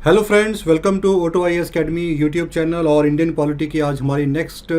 Hello friends, welcome to auto I S academy YouTube channel और Indian polity की आज हमारी नेक्स्ट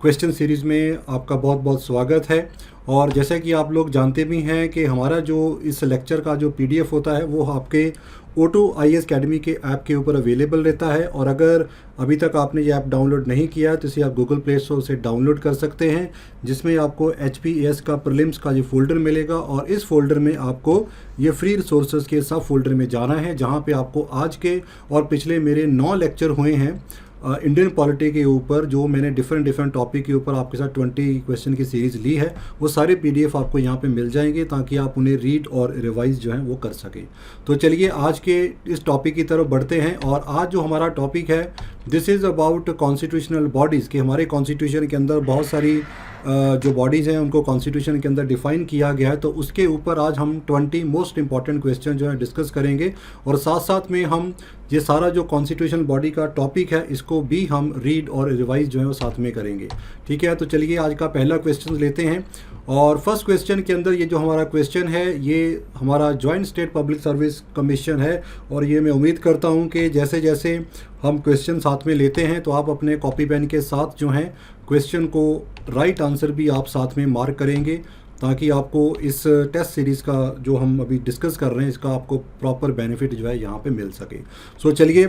क्वेश्चन सीरीज़ में आपका बहुत बहुत स्वागत है। और जैसा कि आप लोग जानते भी हैं कि हमारा जो इस लेक्चर का जो पीडीएफ होता है वो आपके ऑटो आई एस अकेडमी के ऐप के ऊपर अवेलेबल रहता है। और अगर अभी तक आपने ये ऐप डाउनलोड नहीं किया है तो इसे आप गूगल प्ले स्टोर से डाउनलोड कर सकते हैं, जिसमें आपको HPS का प्रीलिम्स का ये फोल्डर मिलेगा। और इस फोल्डर में आपको ये फ्री रिसोर्सेज के सब फोल्डर में जाना है, जहाँ पे आपको आज के और पिछले मेरे 9 लेक्चर हुए हैं इंडियन पॉलिटी के ऊपर, जो मैंने डिफरेंट टॉपिक के ऊपर आपके साथ 20 क्वेश्चन की सीरीज़ ली है। वो सारे PDF आपको यहाँ पे मिल जाएंगे ताकि आप उन्हें रीड और रिवाइज जो है वो कर सकें। तो चलिए आज के इस टॉपिक की तरफ बढ़ते हैं। और आज जो हमारा टॉपिक है this is about constitutional bodies, कि हमारे कॉन्स्टिट्यूशन के अंदर बहुत सारी जो बॉडीज़ हैं उनको कॉन्स्टिट्यूशन के अंदर डिफ़ाइन किया गया है। तो उसके ऊपर आज हम 20 मोस्ट इंपॉर्टेंट क्वेश्चन जो है डिस्कस करेंगे। और साथ साथ में हम ये सारा जो कॉन्स्टिट्यूशनल बॉडी का टॉपिक है इसको भी हम रीड और रिवाइज जो है वो साथ में करेंगे। ठीक है, तो चलिए आज का पहला क्वेश्चन लेते हैं। और फर्स्ट क्वेश्चन के अंदर ये जो हमारा क्वेश्चन है ये हमारा joint state public service commission है। और ये मैं उम्मीद करता हूँ कि जैसे जैसे हम क्वेश्चन साथ में लेते हैं तो आप अपने कॉपी पेन के साथ जो है क्वेश्चन को राइट आंसर भी आप साथ में मार्क करेंगे, ताकि आपको इस टेस्ट सीरीज़ का जो हम अभी डिस्कस कर रहे हैं इसका आपको प्रॉपर बेनिफिट जो है यहाँ पे मिल सके। सो चलिए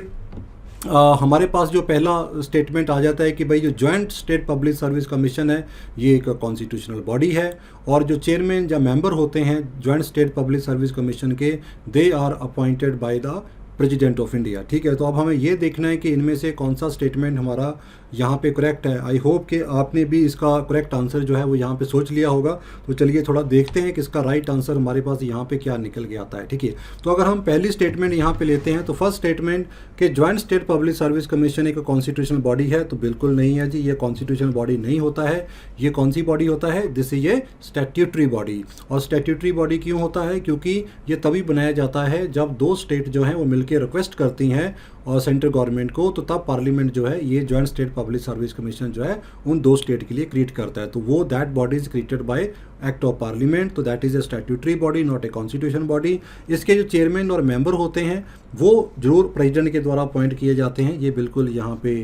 हमारे पास जो पहला स्टेटमेंट आ जाता है कि भाई जो joint state public service commission है ये एक कॉन्स्टिट्यूशनल बॉडी है। और जो चेयरमैन या मेंबर होते हैं joint state public service commission के, they are appointed by the president of India. ठीक है, तो अब हमें ये देखना है कि इनमें से कौन सा स्टेटमेंट हमारा यहाँ पे करेक्ट है। आई होप कि आपने भी इसका करेक्ट आंसर जो है वो यहाँ पे सोच लिया होगा। तो चलिए थोड़ा देखते हैं कि इसका राइट आंसर हमारे पास यहाँ पे क्या निकल के आता है। ठीक है, तो अगर हम पहली स्टेटमेंट यहाँ पे लेते हैं तो फर्स्ट स्टेटमेंट कि joint state public service commission एक कॉन्स्टिट्यूशनल बॉडी है, तो बिल्कुल नहीं है जी, ये कॉन्स्टिट्यूशनल बॉडी नहीं होता है। ये कौन सी बॉडी होता है? दिस इज ये स्टैट्यूटरी बॉडी। और स्टैट्यूटरी बॉडी क्यों होता है? क्योंकि ये तभी बनाया जाता है जब दो स्टेट जो हैं वो मिलकर रिक्वेस्ट करती हैं और सेंट्रल गवर्नमेंट को, तो तब पार्लियामेंट जो है ये joint state public service commission जो है उन दो स्टेट के लिए क्रिएट करता है। तो वो that body is created by act of parliament, तो that is a statutory body, not a constitution body. इसके जो चेयरमैन और मेंबर होते हैं वो जरूर प्रेसिडेंट के द्वारा अपॉइंट किए जाते हैं। ये बिल्कुल यहाँ पे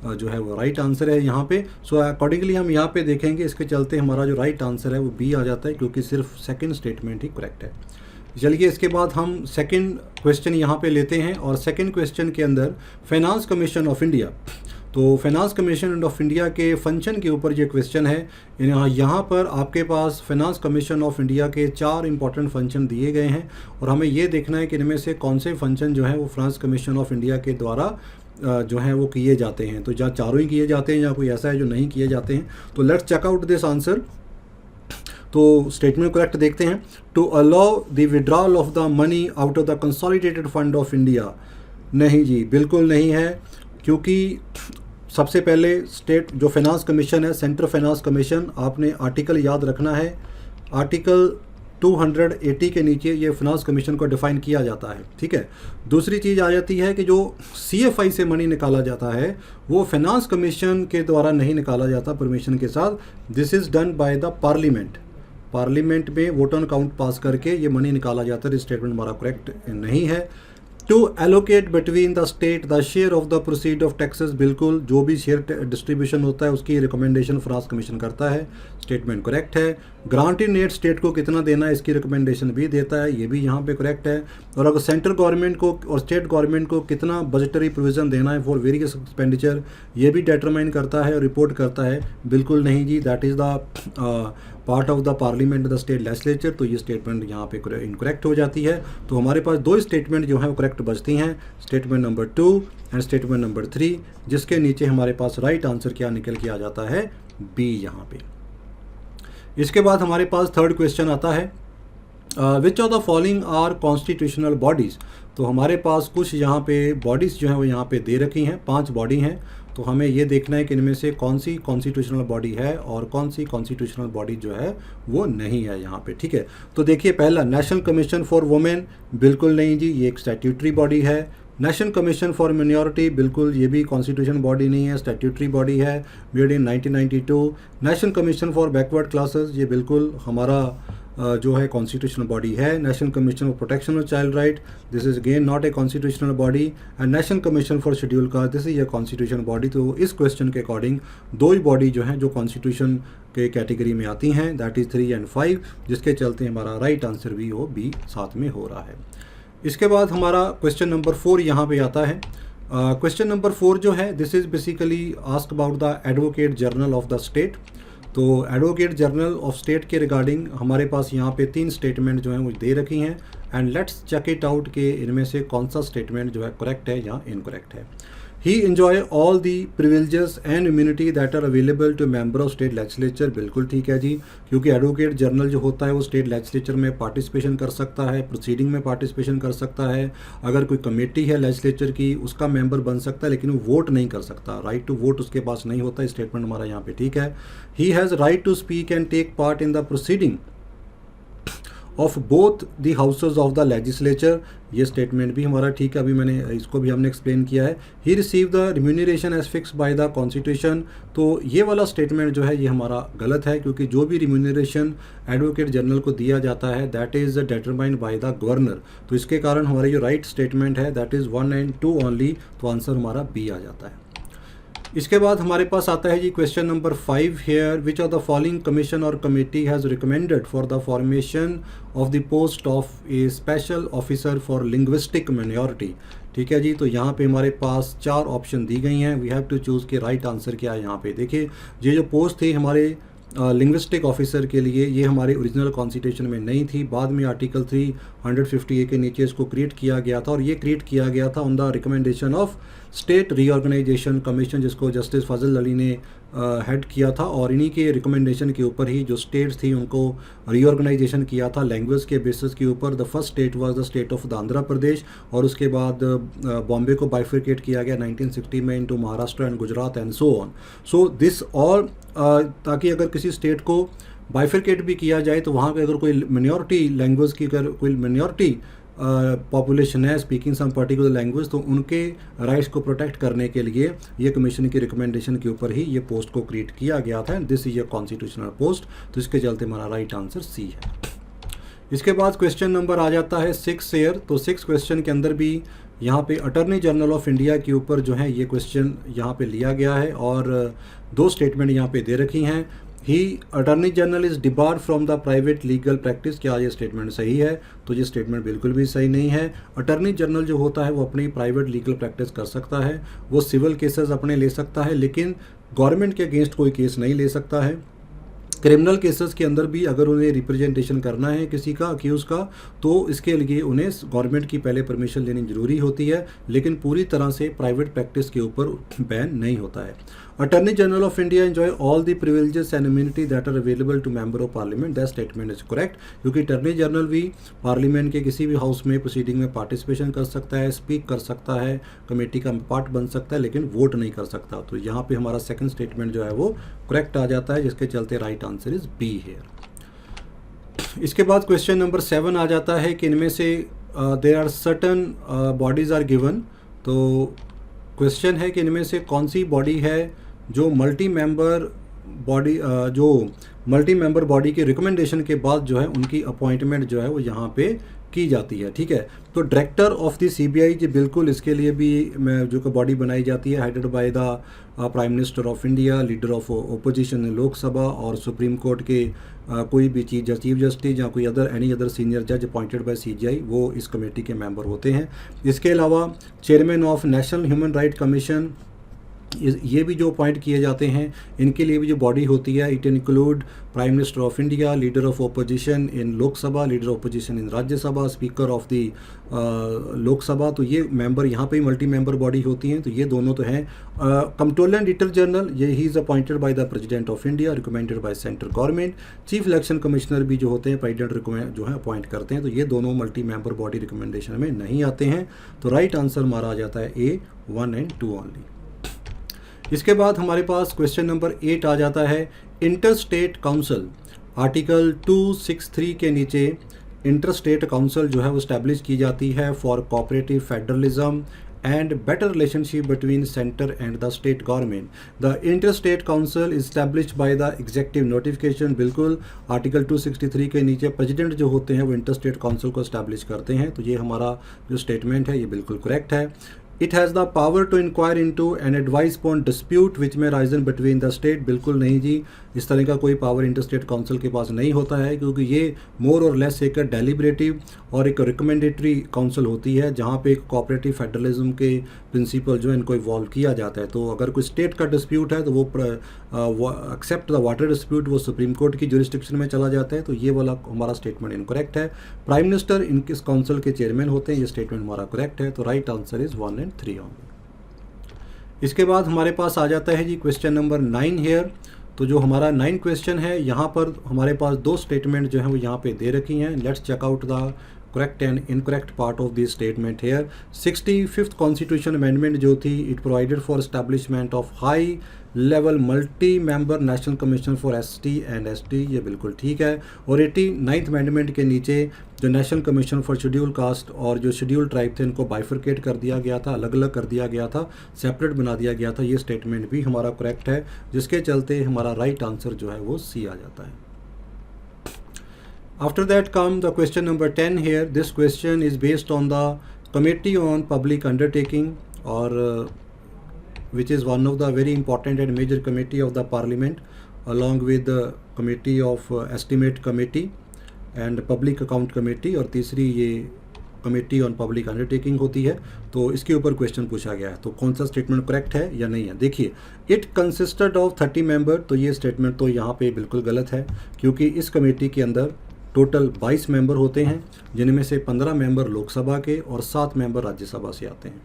जो है वो राइट आंसर है यहाँ पे। सो अकॉर्डिंगली हम यहाँ पे देखेंगे, इसके चलते हमारा जो राइट आंसर है वो B आ जाता है, क्योंकि सिर्फ सेकेंड स्टेटमेंट ही करेक्ट है। चलिए इसके बाद हम सेकंड क्वेश्चन यहाँ पे लेते हैं। और सेकंड क्वेश्चन के अंदर फाइनेंस कमीशन ऑफ इंडिया, तो फाइनेंस कमीशन ऑफ इंडिया के फंक्शन के ऊपर ये क्वेश्चन है। यहाँ पर आपके पास फाइनेंस कमीशन ऑफ इंडिया के 4 इंपॉर्टेंट फंक्शन दिए गए हैं और हमें ये देखना है कि इनमें से कौन से फंक्शन जो है वो फाइनेंस कमीशन ऑफ इंडिया के द्वारा जो है वो किए जाते हैं। तो जहाँ चारों ही किए जाते हैं या कोई ऐसा है जो नहीं किए जाते हैं, तो let's check out this answer. तो स्टेटमेंट करेक्ट देखते हैं। To allow the withdrawal of the money out of the consolidated fund of India, नहीं जी, बिल्कुल नहीं है। क्योंकि सबसे पहले स्टेट जो फाइनेंस कमीशन है, सेंट्रल फाइनेंस कमीशन, आपने आर्टिकल याद रखना है। आर्टिकल 280 के नीचे ये फाइनेंस कमीशन को डिफाइन किया जाता है। ठीक है, दूसरी चीज़ आ जाती है कि जो CFI से मनी निकाला जाता है वो फाइनेंस कमीशन के द्वारा नहीं निकाला जाता परमिशन के साथ। This is done by the parliament. Parliament में वोट ऑन काउंट पास करके ये मनी निकाला जाता है। स्टेटमेंट हमारा करेक्ट नहीं है। To allocate between the state the share of the proceed of taxes, बिल्कुल जो भी शेयर डिस्ट्रीब्यूशन होता है उसकी रिकमेंडेशन फाइनेंस कमीशन करता है। स्टेटमेंट करेक्ट है। ग्रांटेड नेट स्टेट को कितना देना है इसकी रिकमेंडेशन भी देता है, ये भी यहाँ पे करेक्ट है। और अगर सेंट्रल गवर्नमेंट को और स्टेट गवर्नमेंट को कितना बजटरी प्रोविजन देना है फॉर वेरियस एक्सपेंडिचर, ये भी डिटरमाइन करता है और रिपोर्ट करता है। बिल्कुल नहीं जी, that is the part of the parliament the state legislature. तो ये स्टेटमेंट यहाँ पे इनकरेक्ट हो जाती है। तो हमारे पास 2 स्टेटमेंट जो है वो करेक्ट बचती हैं, statement number 2 and statement number 3, जिसके नीचे हमारे पास राइट आंसर क्या निकल के आ जाता है? B यहाँ पे। इसके बाद हमारे पास थर्ड क्वेश्चन आता है, which of the following are constitutional bodies. तो हमारे पास कुछ यहाँ पे बॉडीज़ जो हैं वो यहाँ पे दे रखी हैं, 5 बॉडी हैं। तो हमें ये देखना है कि इनमें से कौन सी कॉन्स्टिट्यूशनल बॉडी है और कौन सी कॉन्स्टिट्यूशनल बॉडी जो है वो नहीं है यहाँ पे। ठीक है, तो देखिए पहला नेशनल कमीशन फॉर वुमेन, बिल्कुल नहीं जी, ये एक स्टैट्यूटरी बॉडी है। नेशनल कमीशन फॉर मिनॉरिटी, बिल्कुल ये भी कॉन्स्टिट्यूशन बॉडी नहीं है, स्टैट्यूटरी बॉडी है, made in 1992। National commission for backward classes, ये बिल्कुल हमारा जो है कॉन्स्टिट्यूशनल बॉडी है। National commission for protection of child right, this is again not a constitutional body. And national commission for schedule caste, this is a constitutional body. तो इस question के according दो ही बॉडी जो है जो कॉन्स्टिट्यूशन के category में आती हैं, दैट इज 3 and 5, जिसके चलते हमारा राइट आंसर भी वो बी साथ में हो रहा है। इसके बाद हमारा क्वेश्चन नंबर 4 यहाँ पे आता है। क्वेश्चन नंबर 4 जो है, this is basically ask about the advocate general of the state. तो एडवोकेट जनरल ऑफ स्टेट के रिगार्डिंग हमारे पास यहाँ पे 3 स्टेटमेंट जो हैं वो दे रखी हैं, and let's check it out कि इनमें से कौन सा स्टेटमेंट जो है करेक्ट है या इनकरेक्ट है। ही enjoy all the privileges and immunity that are available to member of state legislature, बिल्कुल ठीक है जी, क्योंकि एडवोकेट जनरल जो होता है वो स्टेट लेजिस्लेचर में पार्टिसिपेशन कर सकता है, प्रोसीडिंग में पार्टिसिपेशन कर सकता है। अगर कोई कमेटी है लेजिस्लेचर की उसका मेंबर बन सकता है, लेकिन वो वोट नहीं कर सकता, राइट टू वोट उसके पास नहीं होता। स्टेटमेंट हमारा यहाँ पे ठीक है। He has right to speak and take part in the proceeding of both the houses of the legislature, ये स्टेटमेंट भी हमारा ठीक है, अभी मैंने इसको भी हमने एक्सप्लेन किया है। He receive the remuneration as fix by the constitution, तो ये वाला स्टेटमेंट जो है ये हमारा गलत है, क्योंकि जो भी रिम्यूनरेशन एडवोकेट जनरल को दिया जाता है that is determined by the governor. तो इसके कारण हमारा जो राइट स्टेटमेंट है दैट इज़ 1 and 2 ओनली, तो आंसर हमारा बी आ जाता है। इसके बाद हमारे पास आता है जी question number 5 here, which of the following commission और committee has recommended for the formation of the post of a special officer for linguistic minority. ठीक है जी, तो यहाँ पे हमारे पास 4 ऑप्शन दी गई हैं, वी हैव टू चूज़ के राइट आंसर क्या है। यहाँ पे देखिए ये जो पोस्ट थी हमारे लिंग्विस्टिक ऑफिसर के लिए, ये हमारे ओरिजिनल कॉन्स्टिट्यूशन में नहीं थी, बाद में आर्टिकल 350A के नीचे इसको क्रिएट किया गया था, और ये क्रिएट किया गया था on the recommendation of state reorganisation commission, जिसको जस्टिस फजल अली ने हेड किया था, और इन्हीं के रिकमेंडेशन के ऊपर ही जो स्टेट्स थी उनको रीऑर्गेनाइजेशन किया था लैंग्वेज के बेसिस के ऊपर। The first state was the state of the Andhra Pradesh, और उसके बाद बॉम्बे को बाइफिकेट किया गया 1960 में into Maharashtra and Gujarat and so on. So this all, ताकि अगर किसी स्टेट को बाइफिकेट भी किया जाए तो वहाँ पे अगर कोई मिनॉरिटी लैंग्वेज की, अगर कोई मिनॉरिटी पॉपुलेशन है स्पीकिंग सम पर्टिकुलर लैंग्वेज, तो उनके राइट्स को प्रोटेक्ट करने के लिए ये कमीशन की रिकमेंडेशन के ऊपर ही ये पोस्ट को क्रिएट किया गया था, and this is a constitutional post. तो इसके चलते हमारा राइट आंसर सी है। इसके बाद क्वेश्चन नंबर आ जाता है 6 हेयर। तो 6 क्वेश्चन के अंदर भी यहाँ पे अटॉर्नी जनरल ऑफ इंडिया के ऊपर जो है ये क्वेश्चन यहाँ पे लिया गया है, और 2 स्टेटमेंट यहाँ पे दे रखी हैं। He attorney general is debarred from the private legal practice, क्या ये स्टेटमेंट सही है? तो ये स्टेटमेंट बिल्कुल भी सही नहीं है। अटॉर्नी जनरल जो होता है वो अपनी प्राइवेट लीगल प्रैक्टिस कर सकता है, वो सिविल केसेस अपने ले सकता है, लेकिन गवर्नमेंट के अगेंस्ट कोई केस नहीं ले सकता है। क्रिमिनल केसेस के अंदर भी अगर उन्हें रिप्रेजेंटेशन करना है किसी का, अक्यूज़ का, तो इसके लिए उन्हें गवर्नमेंट की पहले परमिशन लेनी ज़रूरी होती है, लेकिन पूरी तरह से प्राइवेट प्रैक्टिस के ऊपर बैन नहीं होता है। Attorney general of India enjoy all the privileges and immunity that are available to member of parliament, that statement is correct, क्योंकि अटॉर्नी जनरल भी पार्लियामेंट के किसी भी हाउस में प्रोसीडिंग में पार्टिसिपेशन कर सकता है, स्पीक कर सकता है, कमेटी का पार्ट बन सकता है, लेकिन वोट नहीं कर सकता। तो यहाँ पे हमारा सेकंड स्टेटमेंट जो है वो करेक्ट आ जाता है, जिसके चलते right answer is be here. इसके बाद क्वेश्चन नंबर 7 आ जाता है कि इनमें से there are certain bodies are given. तो क्वेश्चन है कि इनमें से कौन सी बॉडी है जो मल्टी मेंबर बॉडी के रिकमेंडेशन के बाद जो है उनकी अपॉइंटमेंट जो है वो यहाँ पे की जाती है। ठीक है, तो डायरेक्टर ऑफ द सीबीआई जी बिल्कुल इसके लिए भी जो बॉडी बनाई जाती है, headed by the prime minister of India, leader of opposition in Lok Sabha, और सुप्रीम कोर्ट के कोई भी चीफ जस्टिस या कोई एनी अदर सीनियर जज अपॉइंटेड बाय सीजीआई, वो इस कमेटी के मेंबर होते हैं। इसके अलावा chairman of national human right commission, ये भी जो अपॉइंट किए जाते हैं, इनके लिए भी जो बॉडी होती है, it include prime minister of India, leader of opposition in Lok Sabha, leader of opposition in Rajya Sabha, speaker of the Lok Sabha. तो ये मेंबर यहाँ पे ही मल्टी मेंबर बॉडी होती हैं। तो ये दोनों तो हैं। कंट्रोलर एंड ऑडिटर जनरल, ये ही is appointed by the president of India, recommended by central government. Chief election commissioner भी जो होते हैं प्रेसिडेंट जो है अपॉइंट करते हैं। तो ये दोनों मल्टी मेंबर बॉडी रिकमेंडेशन में नहीं आते हैं। तो राइट आंसर हमारा आ जाता है ए 1 and 2 ओनली। इसके बाद हमारे पास क्वेश्चन नंबर 8 आ जाता है। इंटर स्टेट काउंसिल, आर्टिकल 263 के नीचे इंटर स्टेट काउंसिल जो है वो स्टैब्लिश की जाती है for cooperative federalism and better relationship between center and the state government. The interstate council is established by the executive notification. बिल्कुल आर्टिकल 263 के नीचे प्रेसिडेंट जो होते हैं वो इंटरस्टेट काउंसिल को एस्टैब्लिश करते हैं। तो ये हमारा जो स्टेटमेंट है ये बिल्कुल करेक्ट है। It has the power to inquire into and advise upon dispute which may arise between the state. बिल्कुल नहीं जी, इस तरह का कोई पावर इंटरस्टेट काउंसिल के पास नहीं होता है, क्योंकि ये मोर और लेस एक डेलिब्रेटिव और एक रिकमेंडेटरी काउंसिल होती है, जहाँ पे एक कोऑपरेटिव फेडरलिज्म के प्रिंसिपल जो है इनको इवॉल्व किया जाता है। तो अगर कोई स्टेट का डिस्प्यूट है तो वो एक्सेप्ट द वाटर डिस्प्यूट वो सुप्रीम कोर्ट की जुरिस्डिक्शन में चला जाता है। तो ये वाला हमारा स्टेटमेंट इनकरेक्ट है। प्राइम मिनिस्टर इस काउंसिल के चेयरमैन होते हैं, ये स्टेटमेंट हमारा करेक्ट है। तो right answer is 1 and 3 only. इसके बाद हमारे पास आ जाता है जी क्वेश्चन नंबर 9 हेयर। तो जो हमारा 9 क्वेश्चन है, यहाँ पर हमारे पास 2 स्टेटमेंट जो है वो यहाँ पे दे रखी हैं। Let's check out the correct and incorrect part of this statement here. 65th constitution amendment जो थी, it provided for establishment of high level multi member national commission for ST and ST, ये बिल्कुल ठीक है। और 89th अमेंडमेंट के नीचे जो national commission for schedule caste और जो शेड्यूल ट्राइब थे इनको बाइफरकेट कर दिया गया था, अलग अलग कर दिया गया था, सेपरेट बना दिया गया था। ये स्टेटमेंट भी हमारा करेक्ट है, जिसके चलते हमारा राइट आंसर जो है वो C आ जाता है। After that come the question number 10 here. This question is based on the Committee on Public Undertaking, or which is one of the very important and major committee of the Parliament, along with the Committee of Estimate Committee and Public Account Committee, और तीसरी ये committee on public undertaking होती है। तो इसके ऊपर question पूछा गया है, तो कौन सा स्टेटमेंट करेक्ट है या नहीं है। देखिए, इट कंसिस्टेड ऑफ 30 मेंबर, तो ये स्टेटमेंट तो यहाँ पे बिल्कुल गलत है, क्योंकि इस कमेटी के अंदर टोटल 22 मेंबर होते हैं, जिनमें से 15 मेंबर लोकसभा के और 7 मेंबर राज्यसभा से आते हैं।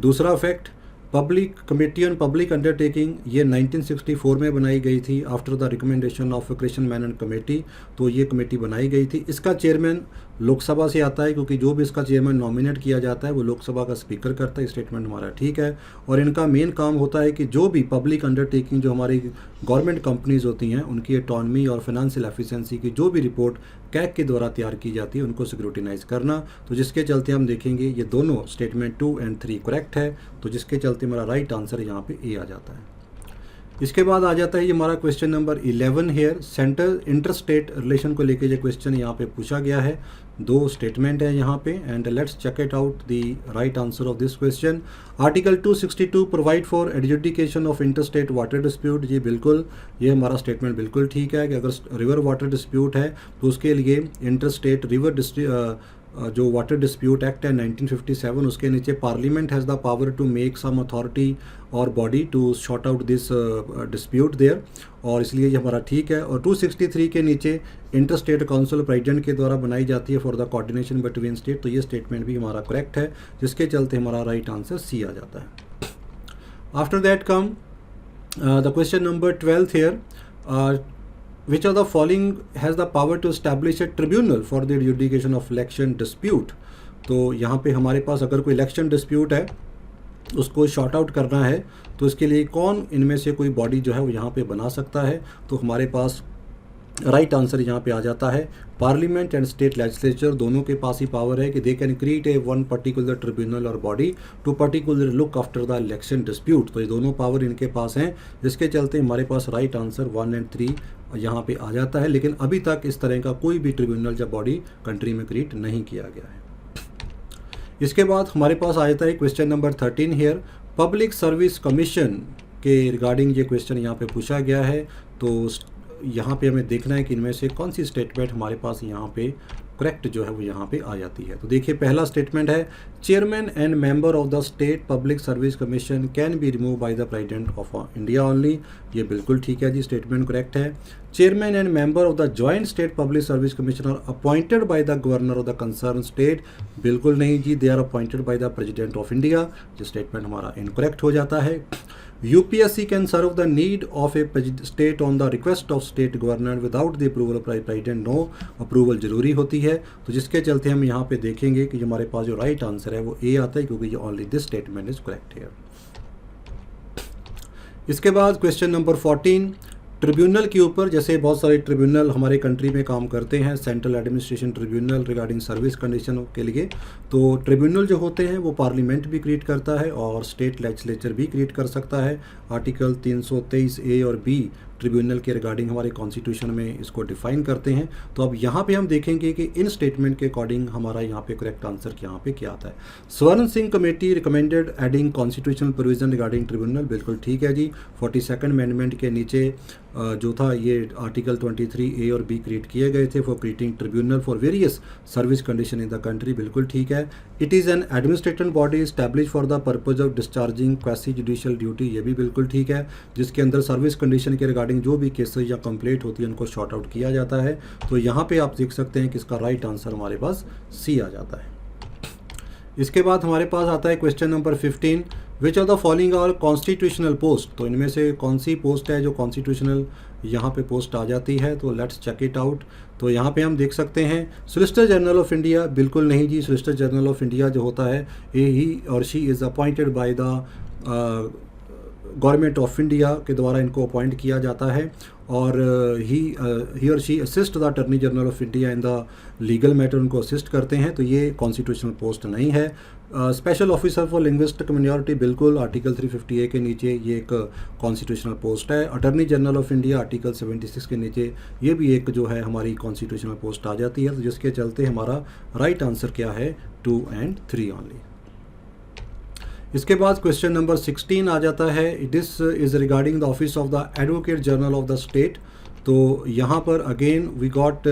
दूसरा fact, public committee on public undertaking ये 1964 में बनाई गई थी after the recommendation of Krishna Menon committee. तो ये कमेटी बनाई गई थी। इसका चेयरमैन लोकसभा से आता है, क्योंकि जो भी इसका चेयरमैन नॉमिनेट किया जाता है वो लोकसभा का स्पीकर करता है। स्टेटमेंट हमारा ठीक है। और इनका मेन काम होता है कि जो भी पब्लिक अंडरटेकिंग जो हमारी गवर्नमेंट कंपनीज होती हैं उनकी इकॉनमी और फाइनेंशियल एफिशिएंसी की जो भी रिपोर्ट कैग के द्वारा तैयार की जाती है उनको स्क्रूटिनाइज करना। तो जिसके चलते हम देखेंगे ये दोनों स्टेटमेंट 2 and 3 करेक्ट है। तो जिसके चलते हमारा राइट आंसर यहाँ पे ए आ जाता है। इसके बाद आ जाता है ये हमारा question number 11 here. Centre interstate relation को लेके ये क्वेश्चन यहाँ पे पूछा गया है। 2 स्टेटमेंट है यहाँ पे, and let's check it out the right answer of this question. Article 262 provide for adjudication of interstate water dispute, ये बिल्कुल, ये हमारा स्टेटमेंट बिल्कुल ठीक है कि अगर रिवर वाटर डिस्प्यूट है तो उसके लिए इंटरस्टेट रिवर जो वाटर डिस्प्यूट एक्ट है 1957, उसके नीचे parliament has the power to make some authority और body to sort out this dispute there, और इसलिए ये हमारा ठीक है। और 263 के नीचे इंटरस्टेट काउंसिल प्रेसिडेंट के द्वारा बनाई जाती है for the coordination between state. तो ये स्टेटमेंट भी हमारा करेक्ट है, जिसके चलते हमारा राइट आंसर C आ जाता है। After that come the question number 12 here. Which of the following has the power to establish a tribunal for the adjudication of election dispute? तो यहाँ पे हमारे पास अगर कोई इलेक्शन डिस्प्यूट है उसको शॉर्ट आउट करना है, तो इसके लिए कौन इनमें से कोई बॉडी जो है वो यहाँ पे बना सकता है। तो हमारे पास राइट आंसर यहाँ पे आ जाता है पार्लियामेंट एंड स्टेट लेजिस्लेचर, दोनों के पास ही पावर है कि they can create a one particular tribunal और body to particular look after the election dispute. तो ये दोनों पावर इनके पास हैं, जिसके चलते हमारे पास राइट आंसर 1 and 3 यहाँ पे आ जाता है। लेकिन अभी तक इस तरह का कोई भी ट्रिब्यूनल या बॉडी कंट्री में क्रिएट नहीं किया गया है। इसके बाद हमारे पास आ जाता है question number 13 here. Public service commission के रिगार्डिंग ये क्वेश्चन यहाँ पे पूछा गया है। तो यहाँ पे हमें देखना है कि इनमें से कौन सी स्टेटमेंट हमारे पास यहाँ पे करेक्ट जो है वो यहाँ पे आ जाती है। तो देखिए, पहला स्टेटमेंट है chairman and member of the state public service commission can be remove by the president of India only, ये बिल्कुल ठीक है जी, स्टेटमेंट करेक्ट है। Chairman and member of the joint state public service commission are appointed by the governor of the concern state, बिल्कुल नहीं जी, they are appointed by the president of India, जो स्टेटमेंट हमारा इनकरेक्ट हो जाता है। UPSC can serve the need of a state on the request of state governor without the approval of president, no, approval जरूरी होती है। तो जिसके चलते हम यहाँ पे देखेंगे कि हमारे पास जो राइट आंसर है वो A आता है, क्योंकि ये only this statement is correct here. इसके बाद क्वेश्चन नंबर 14, ट्रिब्यूनल के ऊपर, जैसे बहुत सारे ट्रिब्यूनल हमारे कंट्री में काम करते हैं, central administration tribunal regarding service condition के लिए, तो ट्रिब्यूनल जो होते हैं वो पार्लियामेंट भी क्रिएट करता है और स्टेट लेजिस्लेचर भी क्रिएट कर सकता है। आर्टिकल 323A और B ट्रिब्यूनल के रिगार्डिंग हमारे कॉन्स्टिट्यूशन में इसको डिफाइन करते हैं। तो अब यहाँ पे हम देखेंगे कि इन स्टेटमेंट के अकॉर्डिंग हमारा यहाँ पे करेक्ट आंसर यहाँ पे क्या आता है। स्वर्ण Singh committee recommended adding constitutional provision regarding tribunal, बिल्कुल ठीक है जी। 42nd अमेंडमेंट के नीचे जो था ये आर्टिकल 23A और B क्रिएट किए गए थे for creating tribunal for various service condition in the country, बिल्कुल ठीक है। It is an administrative body establish for the purpose of discharging quasi judicial duty, ये भी बिल्कुल ठीक है, जिसके अंदर सर्विस कंडीशन के रिगार्डिंग जो भी केसेस या कंप्लेंट होती है उनको शॉर्ट आउट किया जाता है। तो यहाँ पे आप देख सकते हैं कि इसका राइट आंसर हमारे पास C आ जाता है। इसके बाद हमारे पास आता है question number 15, which of the following are constitutional post, तो इनमें से कौन सी पोस्ट है जो कॉन्स्टिट्यूशनल यहाँ पे पोस्ट आ जाती है, तो लेट्स चेक इट आउट। तो यहाँ पे हम देख सकते हैं सोलिसिटर जनरल ऑफ इंडिया, बिल्कुल नहीं जी। सोलिसिटर जनरल ऑफ इंडिया जो होता है ही और she is appointed by the government of India के द्वारा इनको अपॉइंट किया जाता है और ही और she assist the attorney general of India in the legal matter, उनको असिस्ट करते हैं, तो ये कॉन्स्टिट्यूशनल पोस्ट नहीं है। Special officer for linguistic minority, बिल्कुल आर्टिकल 350A के नीचे ये एक कॉन्स्टिट्यूशनल पोस्ट है। Attorney general of India article 76 के नीचे ये भी एक जो है हमारी कॉन्स्टिट्यूशनल पोस्ट आ जाती है, तो जिसके चलते हमारा राइट आंसर क्या है 2 and 3 ओनली। इसके बाद क्वेश्चन नंबर 16 आ जाता है, this is regarding the office of the advocate general of the state. तो यहाँ पर अगेन वी गॉट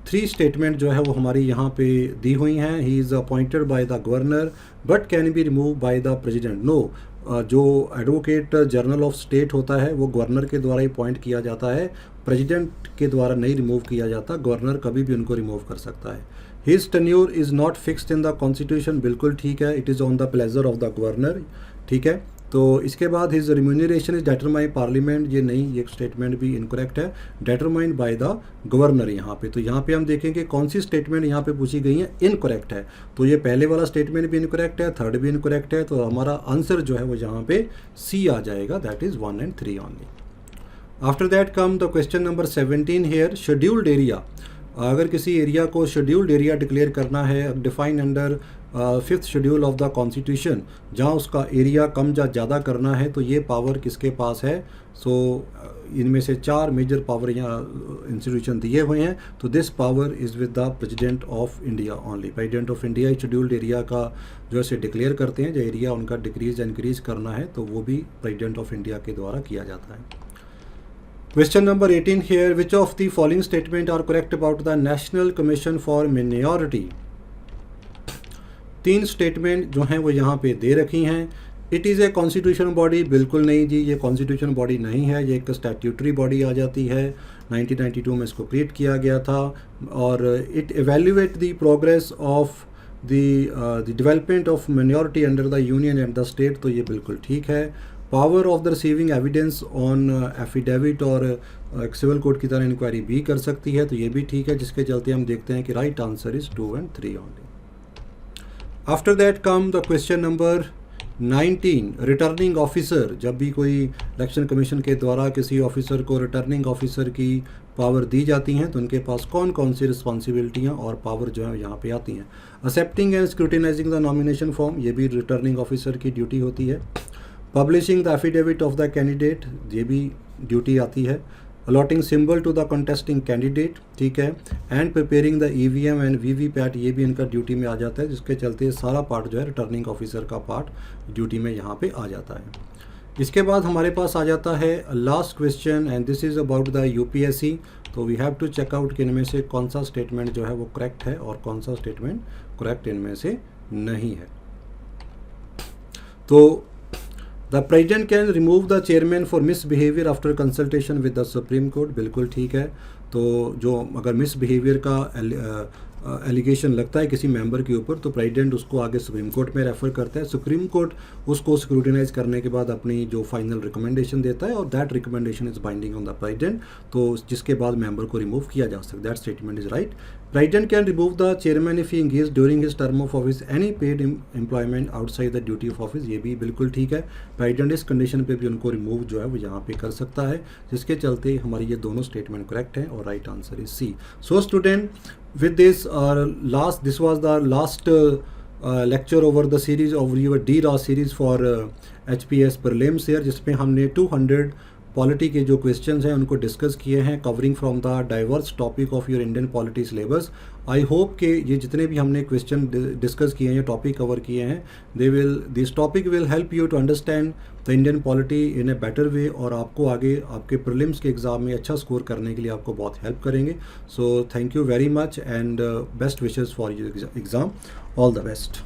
3 स्टेटमेंट जो है वो हमारी यहाँ पे दी हुई हैं। He is appointed by the governor but can be remove by the president. No, जो एडवोकेट जनरल ऑफ स्टेट होता है वो गवर्नर के द्वारा ही अपॉइंट किया जाता है, प्रेसिडेंट के द्वारा नहीं रिमूव किया जाता, गवर्नर कभी भी उनको रिमूव कर सकता है। His tenure is not fixed in the constitution, बिल्कुल ठीक है, it is on the pleasure of the governor, ठीक है। तो इसके बाद his remuneration is determined parliament, ये नहीं, ये स्टेटमेंट भी इनकरेक्ट है, डिटरमाइंड बाय द गवर्नर यहाँ पे। तो यहाँ पे हम देखेंगे कौन सी स्टेटमेंट यहाँ पे पूछी गई है इनकरेक्ट है, तो ये पहले वाला स्टेटमेंट भी इनकरेक्ट है, थर्ड भी इनकरेक्ट है, तो हमारा आंसर जो है वो यहाँ पे C आ जाएगा, that is 1 and 3 only. After that come the question number 17 here, scheduled area. अगर किसी एरिया को शेड्यूल्ड एरिया डिक्लेयर करना है, define under 5th schedule of the constitution, जहाँ उसका एरिया कम या ज़्यादा करना है, तो ये पावर किसके पास है। सो इनमें से 4 मेजर पावर यहाँ इंस्टीट्यूशन दिए हुए हैं, तो this power is with the president of India only. President of India scheduled area का जो ऐसे डिक्लेयर करते हैं, जो एरिया उनका डिक्रीज या इंक्रीज करना है, तो वो भी प्रेसिडेंट ऑफ इंडिया के द्वारा किया जाता है। Question number 18 here, which of the following statement are correct about the National Commission for Minority? 3 statement जो हैं वो यहाँ पे दे रखी हैं। It is a constitution body, बिल्कुल नहीं जी, ये कॉन्स्टिट्यूशन बॉडी नहीं है, ये एक स्टैट्यूटरी बॉडी आ जाती है। 1992 में इसको क्रिएट किया गया था और it evaluate the progress of the development of minority under the union and the state, तो ये बिल्कुल ठीक है। Power of the receiving evidence on affidavit और सिविल कोर्ट की तरह इंक्वायरी भी कर सकती है, तो ये भी ठीक है, जिसके चलते हम देखते हैं कि right answer is 2 and 3 only. After that come the question number 19, returning officer. जब भी कोई इलेक्शन कमीशन के द्वारा किसी ऑफिसर को रिटर्निंग ऑफिसर की पावर दी जाती हैं, तो उनके पास कौन कौन सी रिस्पॉन्सिबिलिटियाँ और पावर जो है यहाँ पे आती हैं। Accepting and scrutinising the nomination form, ये भी रिटर्निंग ऑफिसर की ड्यूटी होती है। Publishing the affidavit of the candidate, ये भी ड्यूटी आती है। Allotting symbol to the contesting candidate, ठीक है। And preparing the EVM and VVPAT, ये भी इनका ड्यूटी में आ जाता है, जिसके चलते सारा पार्ट जो है रिटर्निंग ऑफिसर का पार्ट ड्यूटी में यहाँ पे आ जाता है। इसके बाद हमारे पास आ जाता है last question and this is about the UPSC। तो we have to check out कि इनमें से कौन सा स्टेटमेंट जो है वो करेक्ट है और कौन सा स्टेटमेंट करेक्ट इनमें से नहीं है। तो the president can remove the chairman for misbehaviour after consultation with the supreme court, बिल्कुल ठीक है। तो जो अगर मिसबिहेवियर का एलिगेशन लगता है किसी मेंबर के ऊपर, तो प्रेसिडेंट उसको आगे सुप्रीम कोर्ट में रेफ़र करता है। सुप्रीम कोर्ट उसको स्क्रूटिनाइज करने के बाद अपनी जो फाइनल रिकमेंडेशन देता है और that recommendation is binding on the president, तो जिसके बाद मेंबर को रिमूव किया जा सकता है। That statement is right. President can remove the chairman if he engaged during his term of office any paid employment outside the duty of office। ये भी बिल्कुल ठीक है, प्रेसिडेंट इस कंडीशन पे भी उनको रिमूव जो है वो यहाँ पे कर सकता है, जिसके चलते हमारी ये दोनों स्टेटमेंट करेक्ट हैं और right answer is C. So student, with this this was the last lecture over the series of your DRAS series for HPS prelims here, जिसमें हमने 200 पॉलिटी के जो क्वेश्चंस हैं उनको डिस्कस किए हैं, covering from the diverse topic of your Indian polity syllabus. I hope कि ये जितने भी हमने क्वेश्चन डिस्कस किए हैं या टॉपिक कवर किए हैं, this topic will help you to understand the Indian polity in a better way, और आपको आगे आपके प्रीलिम्स के एग्ज़ाम में अच्छा स्कोर करने के लिए आपको बहुत हेल्प करेंगे। So thank you very much and best wishes for your exam. All the best.